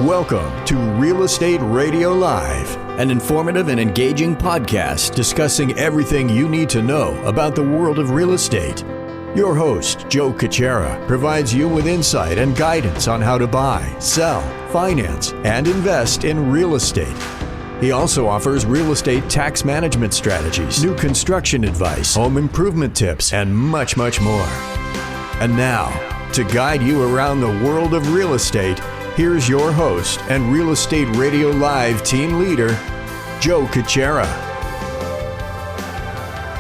Welcome to Real Estate Radio Live, an informative and engaging podcast discussing everything you need to know about the world of real estate. Your host, Joe Caccera, provides you with insight and guidance on how to buy, sell, finance, and invest in real estate. He also offers real estate tax management strategies, new construction advice, home improvement tips, and much, much more. And now, to guide you around the world of real estate, here's your host and Real Estate Radio Live team leader, Joe Caccera.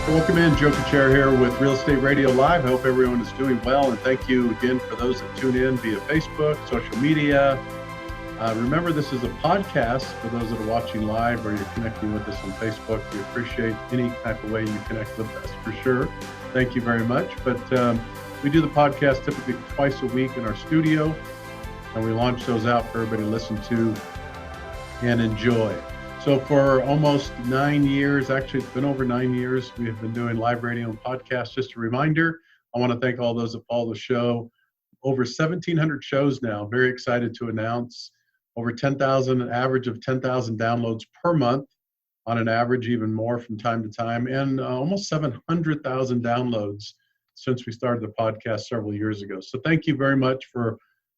Welcome in, Joe Caccera here with Real Estate Radio Live. I hope everyone is doing well, and thank you again for those that tune in via Facebook, social media. Remember, this is a podcast for those that are watching live or you're connecting with us on Facebook. We appreciate any type of way you connect with us, for sure. Thank you very much. But we do the podcast typically twice a week in our studio, and we launch those out for everybody to listen to and enjoy. So for almost 9 years, actually it's been over 9 years, we have been doing live radio and podcasts. Just a reminder, I want to thank all those that follow the show. Over 1,700 shows now, very excited to announce. Over 10,000, an average of 10,000 downloads per month, on an average even more from time to time, and almost 700,000 downloads since we started the podcast several years ago. So thank you very much for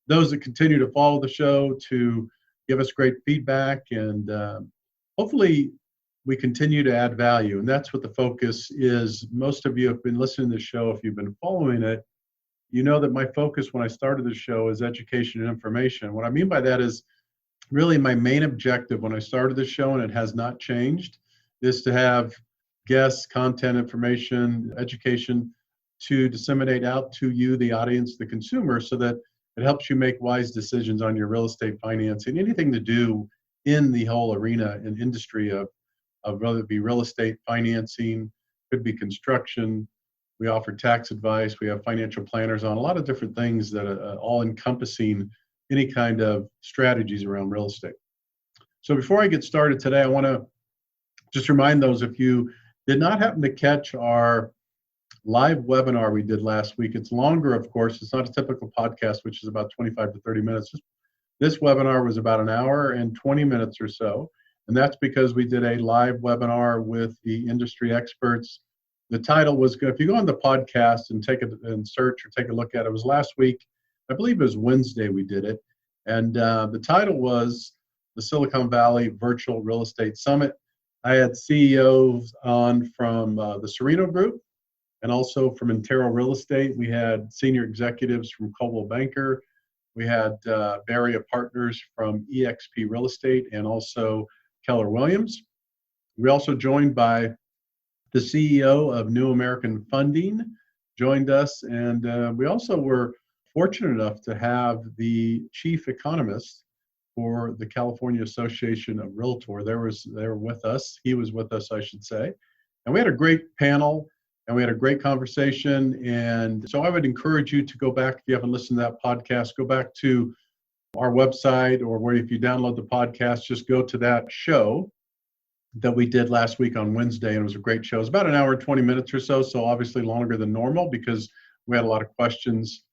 those that continue to follow the show, to give us great feedback, and hopefully we continue to add value. And that's what the focus is. Most of you have been listening to the show. If you've been following it, you know that my focus when I started the show is education and information. What I mean by that is really my main objective when I started the show, and it has not changed, is to have guests, content, information, education to disseminate out to you, the audience, the consumer, so that it helps you make wise decisions on your real estate financing, anything to do in the whole arena and industry of whether it be real estate financing, could be construction. We offer tax advice. We have financial planners on, a lot of different things that are all encompassing any kind of strategies around real estate. So before I get started today, I want to just remind those, if you did not happen to catch our live webinar we did last week. It's longer, of course. It's not a typical podcast, which is about 25 to 30 minutes. This webinar was about an hour and 20 minutes or so. And that's because we did a live webinar with the industry experts. The title was, if you go on the podcast and take it and search or take a look at it, it was last week. I believe it was Wednesday we did it. And the title was the Silicon Valley Virtual Real Estate Summit. I had CEOs on from the Sereno Group, and also from Intero Real Estate. We had senior executives from Coldwell Banker. We had Barria Partners from eXp Real Estate, and also Keller Williams. We also joined by the CEO of New American Funding, joined us, and we also were fortunate enough to have the chief economist for the California Association of Realtors. They were with us. He was with us, I should say. And we had a great panel. And we had a great conversation. And so I would encourage you to go back, if you haven't listened to that podcast, go back to our website, or where if you download the podcast, just go to that show that we did last week on Wednesday. And it was a great show. It was about an hour and 20 minutes or so. So obviously longer than normal because we had a lot of questions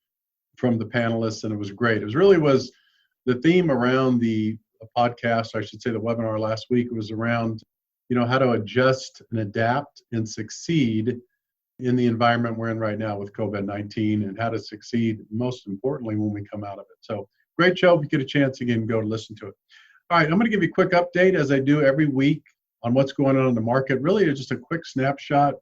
from the panelists, and it was great. It was the theme around the podcast, I should say the webinar last week, was around, how to adjust and adapt and succeed in the environment we're in right now with COVID-19, and how to succeed, most importantly, when we come out of it. So great show. If you get a chance, again, go to listen to it. All right, I'm going to give you a quick update, as I do every week, on what's going on in the market. Really, just a quick snapshot,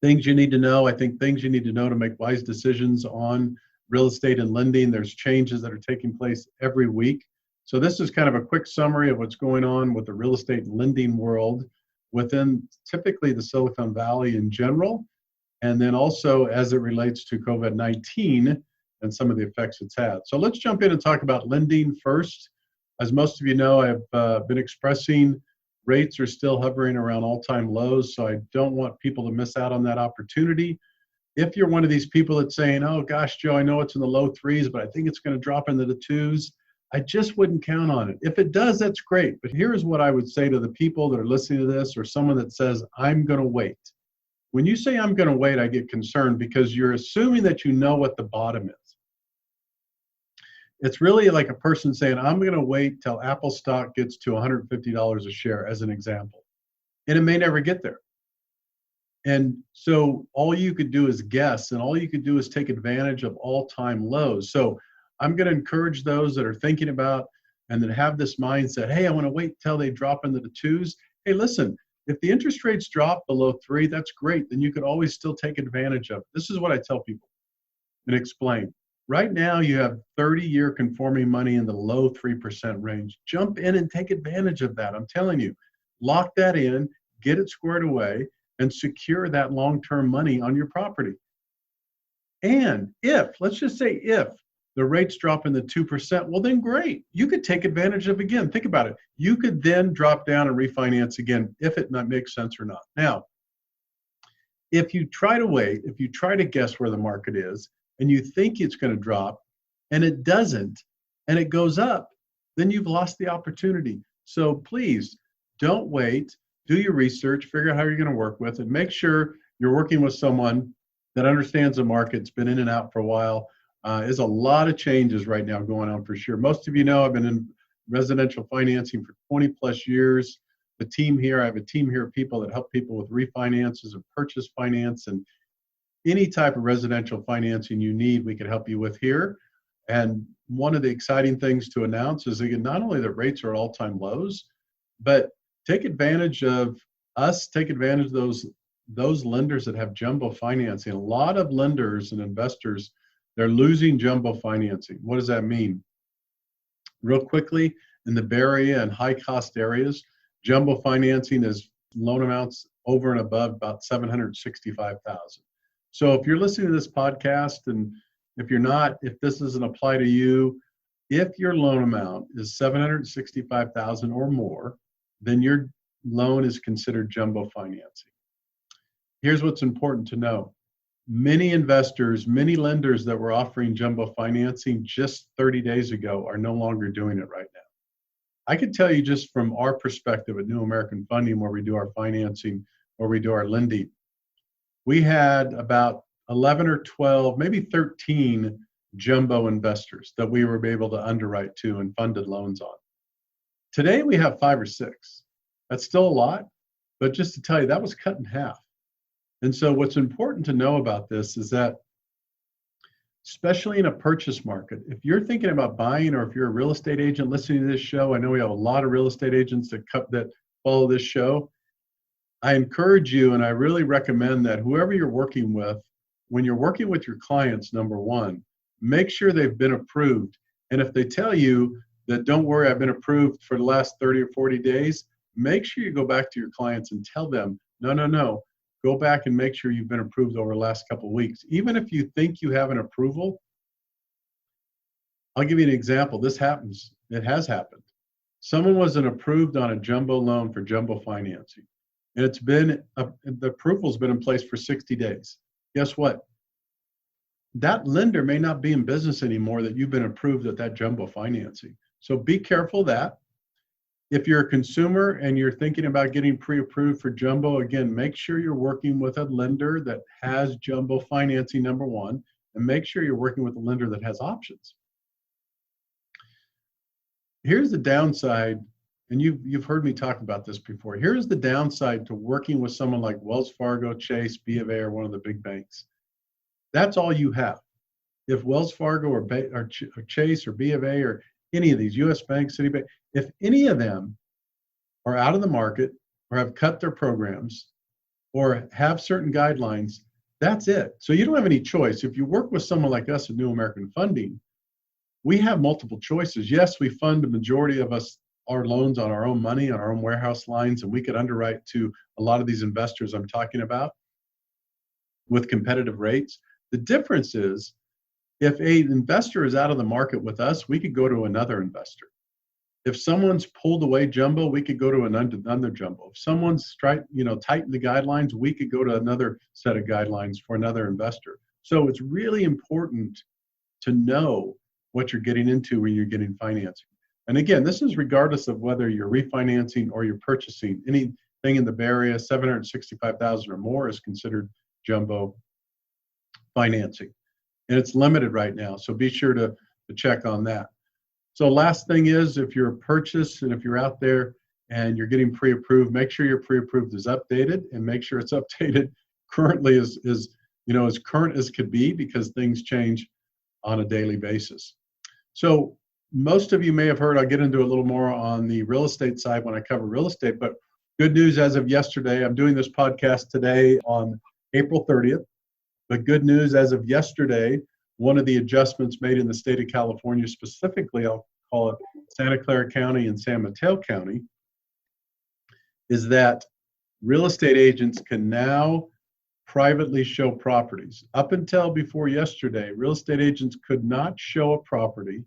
things you need to know. I think things you need to know to make wise decisions on real estate and lending. There's changes that are taking place every week. So this is kind of a quick summary of what's going on with the real estate lending world within typically the Silicon Valley in general, and then also as it relates to COVID-19 and some of the effects it's had. So let's jump in and talk about lending first. As most of you know, I've been expressing rates are still hovering around all-time lows, so I don't want people to miss out on that opportunity. If you're one of these people that's saying, oh gosh, Joe, I know it's in the low threes, but I think it's going to drop into the twos, I just wouldn't count on it. If it does, that's great. But here's what I would say to the people that are listening to this, or someone that says, I'm going to wait. When you say I'm going to wait, I get concerned because you're assuming that you know what the bottom is. It's really like a person saying, I'm going to wait till Apple stock gets to $150 a share, as an example. And it may never get there. And so all you could do is guess, and all you could do is take advantage of all-time lows. So I'm going to encourage those that are thinking about and that have this mindset, hey, I want to wait till they drop into the twos. Hey, listen, if the interest rates drop below 3, that's great. Then you could always still take advantage of it. This is what I tell people and explain. Right now, you have 30-year conforming money in the low 3% range. Jump in and take advantage of that. I'm telling you, lock that in, get it squared away, and secure that long-term money on your property. And let's just say if the rates drop in the 2%, well then great. You could take advantage of, again, think about it. You could then drop down and refinance again if it makes sense or not. Now, if you try to wait, if you try to guess where the market is, and you think it's going to drop, and it doesn't, and it goes up, then you've lost the opportunity. So please don't wait. Do your research, figure out how you're going to work with it. Make sure you're working with someone that understands the market, it's been in and out for a while. There's a lot of changes right now going on for sure. Most of you know I've been in residential financing for 20 plus years. I have a team here of people that help people with refinances and purchase finance, and any type of residential financing you need, we can help you with here. And one of the exciting things to announce is, again, not only that rates are at all-time lows, but take advantage of us, take advantage of those lenders that have jumbo financing. A lot of lenders and investors, they're losing jumbo financing. What does that mean? Real quickly, in the Bay Area and high-cost areas, jumbo financing is loan amounts over and above about $765,000. So if you're listening to this podcast, and if you're not, if this doesn't apply to you, if your loan amount is $765,000 or more, then your loan is considered jumbo financing. Here's what's important to know. Many investors, many lenders that were offering jumbo financing just 30 days ago are no longer doing it right now. I can tell you just from our perspective at New American Funding, where we do our financing, where we do our lending, we had about 11 or 12, maybe 13 jumbo investors that we were able to underwrite to and funded loans on. Today we have 5 or 6. That's still a lot, but just to tell you, that was cut in half. And so what's important to know about this is that, especially in a purchase market, if you're thinking about buying, or if you're a real estate agent listening to this show, I know we have a lot of real estate agents that follow this show. I encourage you, and I really recommend that whoever you're working with, when you're working with your clients, number one, make sure they've been approved. And if they tell you that, don't worry, I've been approved for the last 30 or 40 days, make sure you go back to your clients and tell them, no, go back and make sure you've been approved over the last couple of weeks. Even if you think you have an approval, I'll give you an example. This happens. It has happened. Someone wasn't approved on a jumbo loan for jumbo financing. And the approval's been in place for 60 days. Guess what? That lender may not be in business anymore that you've been approved at that jumbo financing. So be careful of that. If you're a consumer and you're thinking about getting pre-approved for jumbo, again, make sure you're working with a lender that has jumbo financing, number one, and make sure you're working with a lender that has options. Here's the downside, and you've heard me talk about this before. Here's the downside to working with someone like Wells Fargo, Chase, B of A, or one of the big banks. That's all you have. If Wells Fargo or Chase or B of A or any of these, U.S. Bank, Citibank, if any of them are out of the market or have cut their programs or have certain guidelines, that's it. So you don't have any choice. If you work with someone like us at New American Funding, we have multiple choices. Yes, we fund the majority of our loans on our own money, on our own warehouse lines, and we could underwrite to a lot of these investors I'm talking about with competitive rates. The difference is, if an investor is out of the market with us, we could go to another investor. If someone's pulled away jumbo, we could go to another jumbo. If someone's tightened the guidelines, we could go to another set of guidelines for another investor. So it's really important to know what you're getting into when you're getting financing. And again, this is regardless of whether you're refinancing or you're purchasing. Anything in the Bay Area, $765,000 or more is considered jumbo financing. And it's limited right now. So be sure to to check on that. So last thing is, if you're a purchase and if you're out there and you're getting pre-approved, make sure your pre-approved is updated, and make sure it's updated currently as current as could be, because things change on a daily basis. So most of you may have heard, I'll get into a little more on the real estate side when I cover real estate, but good news as of yesterday, I'm doing this podcast today on April 30th, but good news as of yesterday, one of the adjustments made in the state of California, specifically, I'll call it Santa Clara County and San Mateo County, is that real estate agents can now privately show properties. Up until before yesterday, real estate agents could not show a property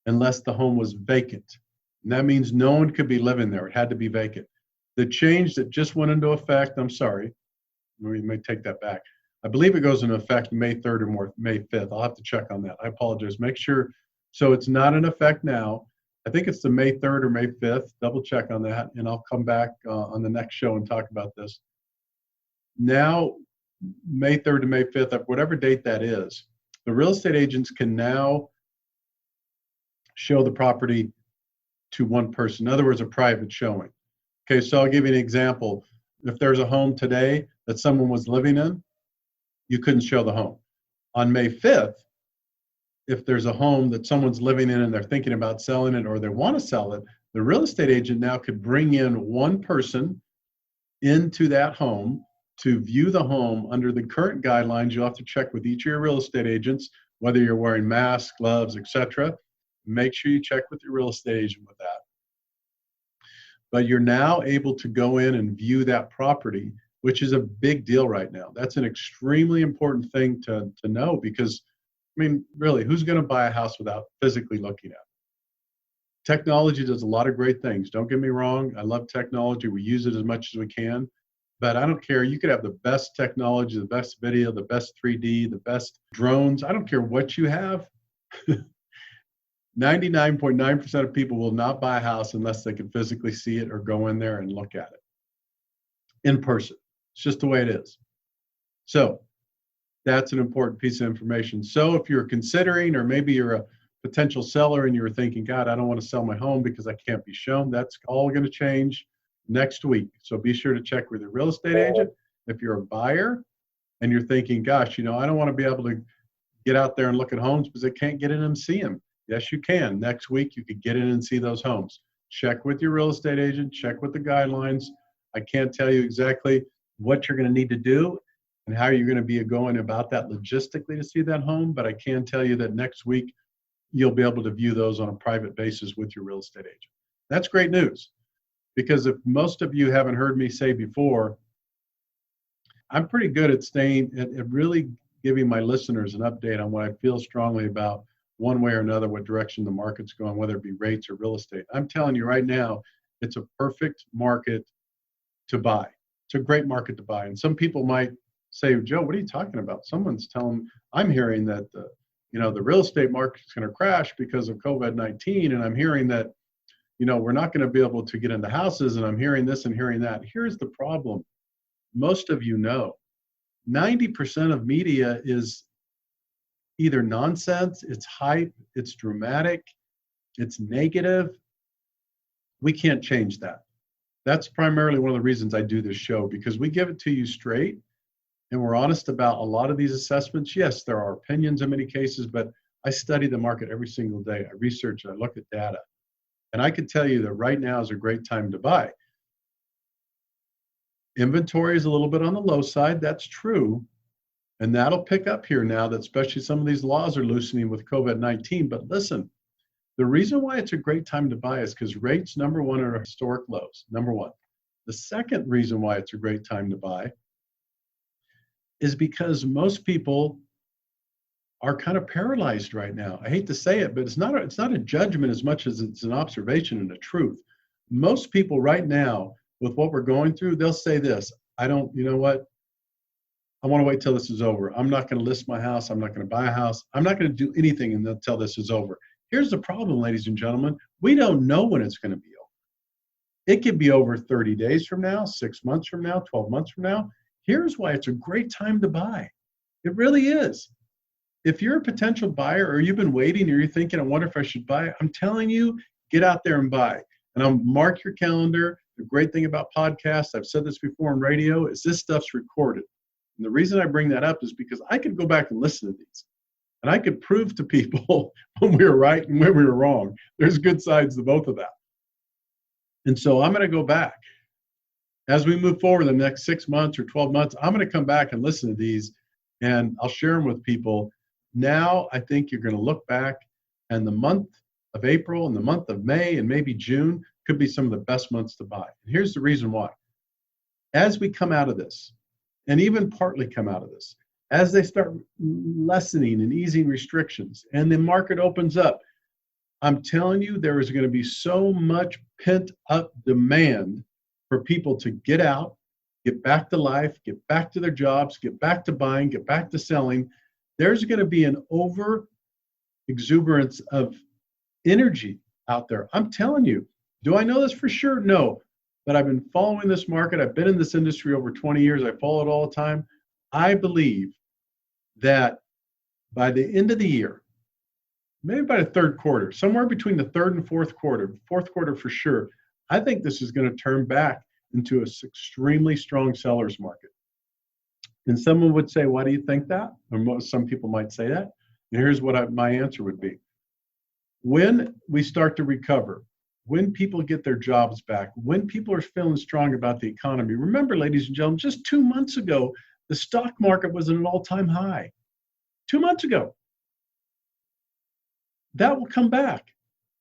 unless the home was vacant. And that means no one could be living there. It had to be vacant. The change that just went into effect, I'm sorry, we may take that back. I believe it goes into effect May 3rd or May 5th. I'll have to check on that. I apologize. Make sure. So it's not in effect now. I think it's the May 3rd or May 5th. Double check on that, and I'll come back on the next show and talk about this. Now, May 3rd to May 5th, whatever date that is, the real estate agents can now show the property to one person. In other words, a private showing. Okay, so I'll give you an example. If there's a home today that someone was living in, you couldn't show the home. On May 5th, if there's a home that someone's living in and they're thinking about selling it or they want to sell it, the real estate agent now could bring in one person into that home to view the home under the current guidelines. You'll have to check with each of your real estate agents, whether you're wearing masks, gloves, etc. Make sure you check with your real estate agent with that. But you're now able to go in and view that property, which is a big deal right now. That's an extremely important thing to know, because, I mean, really, who's going to buy a house without physically looking at it? Technology does a lot of great things. Don't get me wrong. I love technology. We use it as much as we can. But I don't care. You could have the best technology, the best video, the best 3D, the best drones. I don't care what you have. 99.9% of people will not buy a house unless they can physically see it or go in there and look at it in person. It's just the way it is. So that's an important piece of information. So if you're considering, or maybe you're a potential seller and you're thinking, God, I don't want to sell my home because I can't be shown, that's all going to change next week. So be sure to check with your real estate agent. If you're a buyer and you're thinking, gosh, I don't want to be able to get out there and look at homes because I can't get in and see them. Yes, you can. Next week, you could get in and see those homes. Check with your real estate agent. Check with the guidelines. I can't tell you exactly what you're going to need to do and how you're going to be going about that logistically to see that home, but I can tell you that next week, you'll be able to view those on a private basis with your real estate agent. That's great news, because if most of you haven't heard me say before, I'm pretty good at really giving my listeners an update on what I feel strongly about, one way or another, what direction the market's going, whether it be rates or real estate. I'm telling you right now, it's a perfect market to buy. It's a great market to buy. And some people might say, Joe, what are you talking about? Someone's telling, I'm hearing that the real estate market's going to crash because of COVID-19. And I'm hearing that, we're not going to be able to get into houses. And I'm hearing this and hearing that. Here's the problem. Most of you know, 90% of media is either nonsense, it's hype, it's dramatic, it's negative. We can't change that. That's primarily one of the reasons I do this show, because we give it to you straight and we're honest about a lot of these assessments. Yes, there are opinions in many cases, but I study the market every single day. I research, I look at data. And I can tell you that right now is a great time to buy. Inventory is a little bit on the low side, that's true. And that'll pick up here now that especially some of these laws are loosening with COVID-19. But listen, the reason why it's a great time to buy is because rates, number one, are historic lows, number one. The second reason why it's a great time to buy is because most people are kind of paralyzed right now. I hate to say it, but it's not a judgment as much as it's an observation and a truth. Most people right now, with what we're going through, they'll say this, I want to wait till this is over. I'm not going to list my house. I'm not going to buy a house. I'm not going to do anything until this is over. Here's the problem, ladies and gentlemen. We don't know when it's going to be over. It could be over 30 days from now, 6 months from now, 12 months from now. Here's why it's a great time to buy. It really is. if you're a potential buyer or you've been waiting or you're thinking, I wonder if I should buy, I'm telling you, get out there and buy. And I'll mark your calendar. The great thing about podcasts, I've said this before on radio, is this stuff's recorded. And the reason I bring that up is because I could go back and listen to these. And I could prove to people when we were right and when we were wrong. There's good sides to both of that. And so I'm going to go back. As we move forward the next 6 months or 12 months, I'm going to come back and listen to these, and I'll share them with people. Now I think you're going to look back, and the month of April and the month of May and maybe June could be some of the best months to buy. And here's the reason why. As we come out of this, and even partly come out of this, as they start lessening and easing restrictions and the market opens up, I'm telling you, there is going to be so much pent up demand for people to get out, get back to life, get back to their jobs, get back to buying, get back to selling. There's going to be an over exuberance of energy out there. I'm telling you. Do I know this for sure? No. But I've been following this market. I've been in this industry over 20 years. I follow it all the time. I believe that by the end of the year, maybe by the third quarter, somewhere between the third and fourth quarter for sure, I think this is going to turn back into an extremely strong seller's market. And someone would say, why do you think that? Or some people might say that. And here's what my answer would be. When we start to recover, when people get their jobs back, when people are feeling strong about the economy. Remember, ladies and gentlemen, just 2 months ago, the stock market was at an all-time high. 2 months ago. That will come back.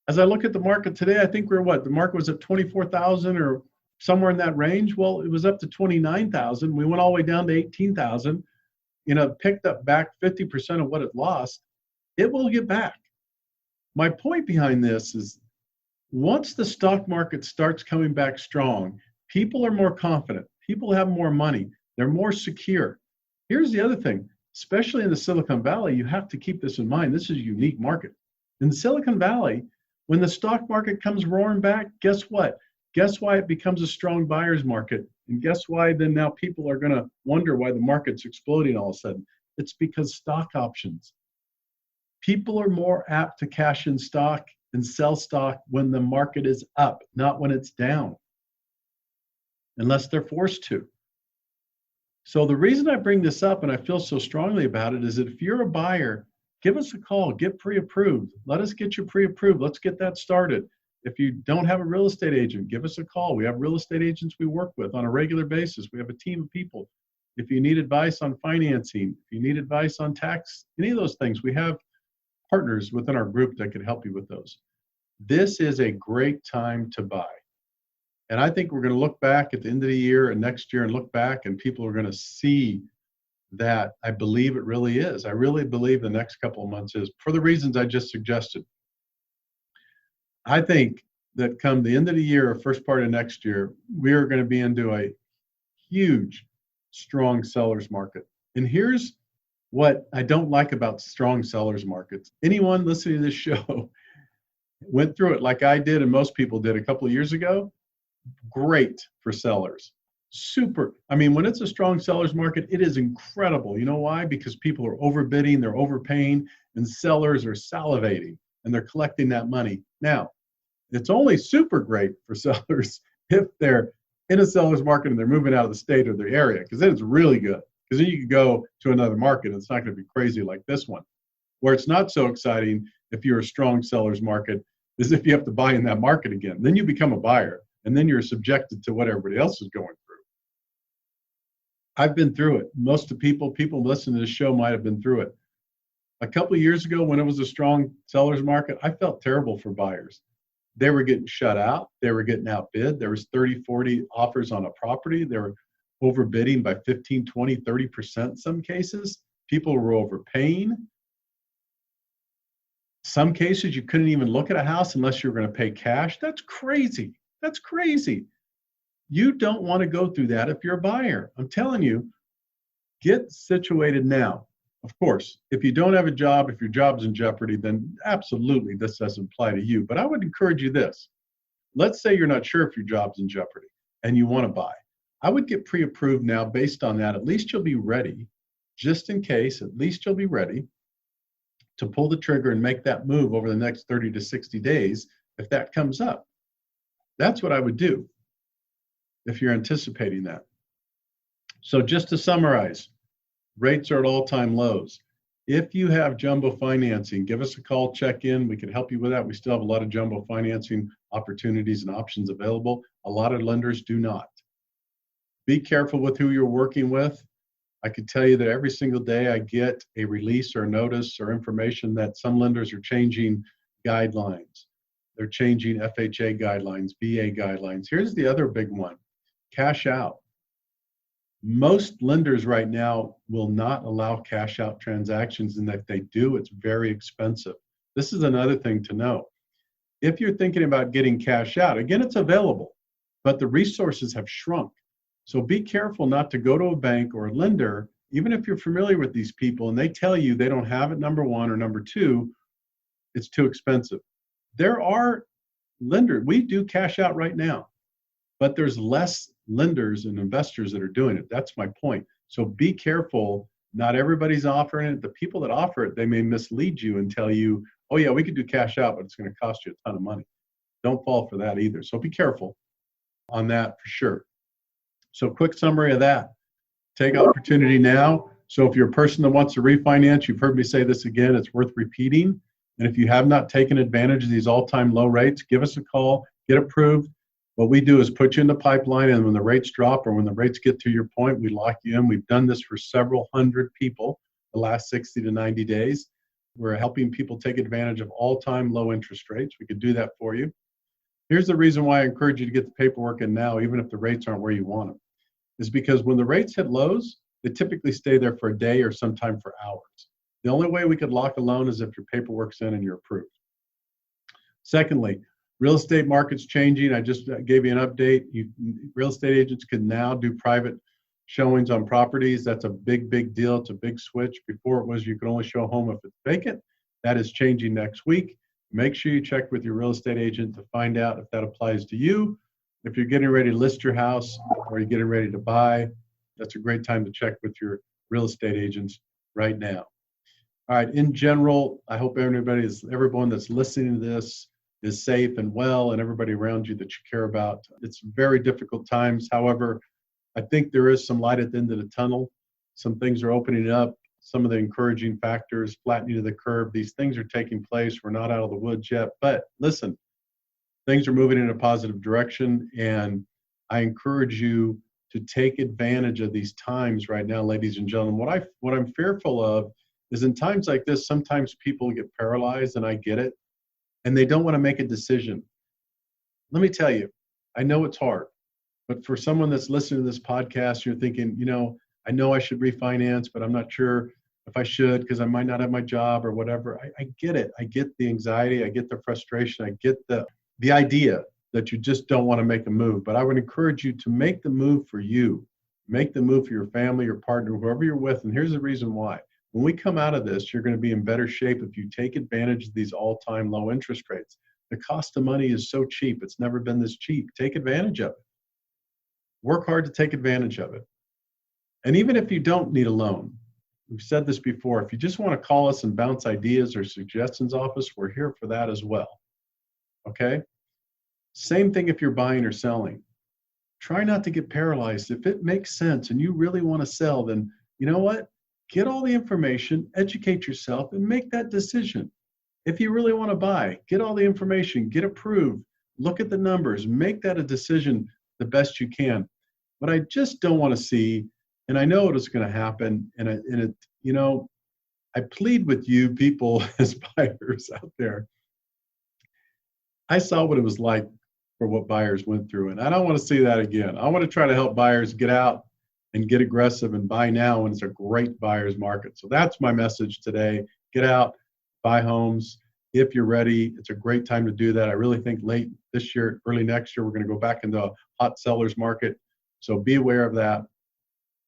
As I look at the market today, I think the market was at 24,000 or somewhere in that range. Well, it was up to 29,000. We went all the way down to 18,000. Picked up back 50% of what it lost. It will get back. My point behind this is, once the stock market starts coming back strong, people are more confident. People have more money. They're more secure. Here's the other thing, especially in the Silicon Valley, you have to keep this in mind. This is a unique market. In the Silicon Valley, when the stock market comes roaring back, guess what? Guess why it becomes a strong buyer's market? And guess why then now people are going to wonder why the market's exploding all of a sudden? It's because stock options. People are more apt to cash in stock and sell stock when the market is up, not when it's down, unless they're forced to. So the reason I bring this up and I feel so strongly about it is that if you're a buyer, give us a call, get pre-approved. Let us get you pre-approved. Let's get that started. If you don't have a real estate agent, give us a call. We have real estate agents we work with on a regular basis. We have a team of people. If you need advice on financing, if you need advice on tax, any of those things, we have partners within our group that can help you with those. This is a great time to buy. And I think we're going to look back at the end of the year and next year and look back, and people are going to see that I believe it really is. I really believe the next couple of months is, for the reasons I just suggested. I think that come the end of the year or first part of next year, we are going to be into a huge, strong seller's market. And here's what I don't like about strong sellers markets. Anyone listening to this show went through it like I did and most people did a couple of years ago. Great for sellers. Super. I mean, when it's a strong seller's market, it is incredible. You know why? Because people are overbidding, they're overpaying, and sellers are salivating, and they're collecting that money. Now, it's only super great for sellers if they're in a seller's market and they're moving out of the state or the area, because then it's really good. Because then you can go to another market and it's not going to be crazy like this one. Where it's not so exciting if you're a strong seller's market is if you have to buy in that market again. Then you become a buyer, and then you're subjected to what everybody else is going through. I've been through it. Most of the people listening to this show might have been through it. A couple of years ago, when it was a strong seller's market, I felt terrible for buyers. They were getting shut out. They were getting outbid. There was 30, 40 offers on a property. They were overbidding by 15, 20, 30% in some cases. People were overpaying. Some cases, you couldn't even look at a house unless you were going to pay cash. That's crazy. That's crazy. You don't want to go through that if you're a buyer. I'm telling you, get situated now. Of course, if you don't have a job, if your job's in jeopardy, then absolutely this doesn't apply to you. But I would encourage you this. Let's say you're not sure if your job's in jeopardy and you want to buy. I would get pre-approved now based on that. At least you'll be ready, just in case, at least you'll be ready. to pull the trigger and make that move over the next 30 to 60 days if that comes up. That's what I would do if you're anticipating that. So just to summarize, rates are at all-time lows. If you have jumbo financing, give us a call, check in. We can help you with that. We still have a lot of jumbo financing opportunities and options available. A lot of lenders do not. Be careful with who you're working with. I can tell you that every single day I get a release or a notice or information that some lenders are changing guidelines. They're changing FHA guidelines, VA guidelines. Here's the other big one, cash out. Most lenders right now will not allow cash out transactions, and if they do, it's very expensive. This is another thing to know. If you're thinking about getting cash out, again, it's available, but the resources have shrunk. So be careful not to go to a bank or a lender, even if you're familiar with these people and they tell you they don't have it, number one, or number two, it's too expensive. There are lenders, we do cash out right now, but there's less lenders and investors that are doing it. That's my point. So be careful. Not everybody's offering it. The people that offer it, they may mislead you and tell you, oh yeah, we could do cash out, but it's going to cost you a ton of money. Don't fall for that either. So be careful on that for sure. So quick summary of that. Take opportunity now. So if you're a person that wants to refinance, you've heard me say this again, it's worth repeating. And if you have not taken advantage of these all-time low rates, give us a call, get approved. What we do is put you in the pipeline, and when the rates drop or when the rates get to your point, we lock you in. We've done this for several hundred people the last 60 to 90 days. We're helping people take advantage of all-time low interest rates. We could do that for you. Here's the reason why I encourage you to get the paperwork in now, even if the rates aren't where you want them, is because when the rates hit lows, they typically stay there for a day or sometime for hours. The only way we could lock a loan is if your paperwork's in and you're approved. Secondly, real estate market's changing. I just gave you an update. Real estate agents can now do private showings on properties. That's a big, big deal. It's a big switch. Before it was you could only show a home if it's vacant. That is changing next week. Make sure you check with your real estate agent to find out if that applies to you. If you're getting ready to list your house or you're getting ready to buy, that's a great time to check with your real estate agents right now. All right, in general, I hope everyone that's listening to this is safe and well, and everybody around you that you care about. It's very difficult times. However, I think there is some light at the end of the tunnel. Some things are opening up. Some of the encouraging factors, flattening of the curve, these things are taking place. We're not out of the woods yet, but listen, things are moving in a positive direction, and I encourage you to take advantage of these times right now, ladies and gentlemen. What I'm fearful of is in times like this, sometimes people get paralyzed, and I get it, and they don't want to make a decision. Let me tell you, I know it's hard, but for someone that's listening to this podcast, you're thinking, I know I should refinance, but I'm not sure if I should because I might not have my job or whatever. I get it. I get the anxiety. I get the frustration. I get the idea that you just don't want to make a move. But I would encourage you to make the move for you. Make the move for your family, your partner, whoever you're with. And here's the reason why. When we come out of this, you're going to be in better shape if you take advantage of these all-time low interest rates. The cost of money is so cheap. It's never been this cheap. Take advantage of it. Work hard to take advantage of it. And even if you don't need a loan, we've said this before, if you just want to call us and bounce ideas or suggestions off us, we're here for that as well. Okay? Same thing if you're buying or selling. Try not to get paralyzed. If it makes sense and you really want to sell, then you know what? Get all the information, educate yourself, and make that decision. If you really want to buy, get all the information, get approved, look at the numbers, make that a decision the best you can. What I just don't want to see, and I know it is going to happen, I plead with you people as buyers out there. I saw what it was like for what buyers went through, and I don't want to see that again. I want to try to help buyers get out and get aggressive and buy now when it's a great buyer's market. So that's my message today. Get out, buy homes. If you're ready, it's a great time to do that. I really think late this year, early next year, we're going to go back into a hot seller's market. So be aware of that.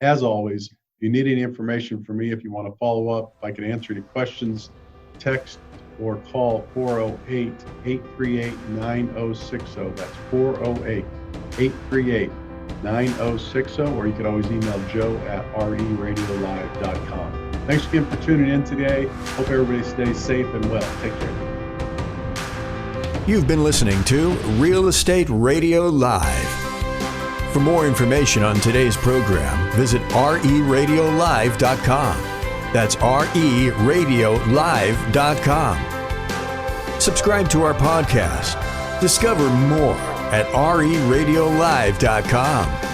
As always, if you need any information from me, if you want to follow up, if I can answer any questions, text or call 408-838-9060. That's 408-838-9060, or you can always email joe@reradiolive.com. Thanks again for tuning in today. Hope everybody stays safe and well. Take care. You've been listening to Real Estate Radio Live. For more information on today's program, visit RERadiolive.com. That's RERadiolive.com. Subscribe to our podcast. Discover more at RERadiolive.com.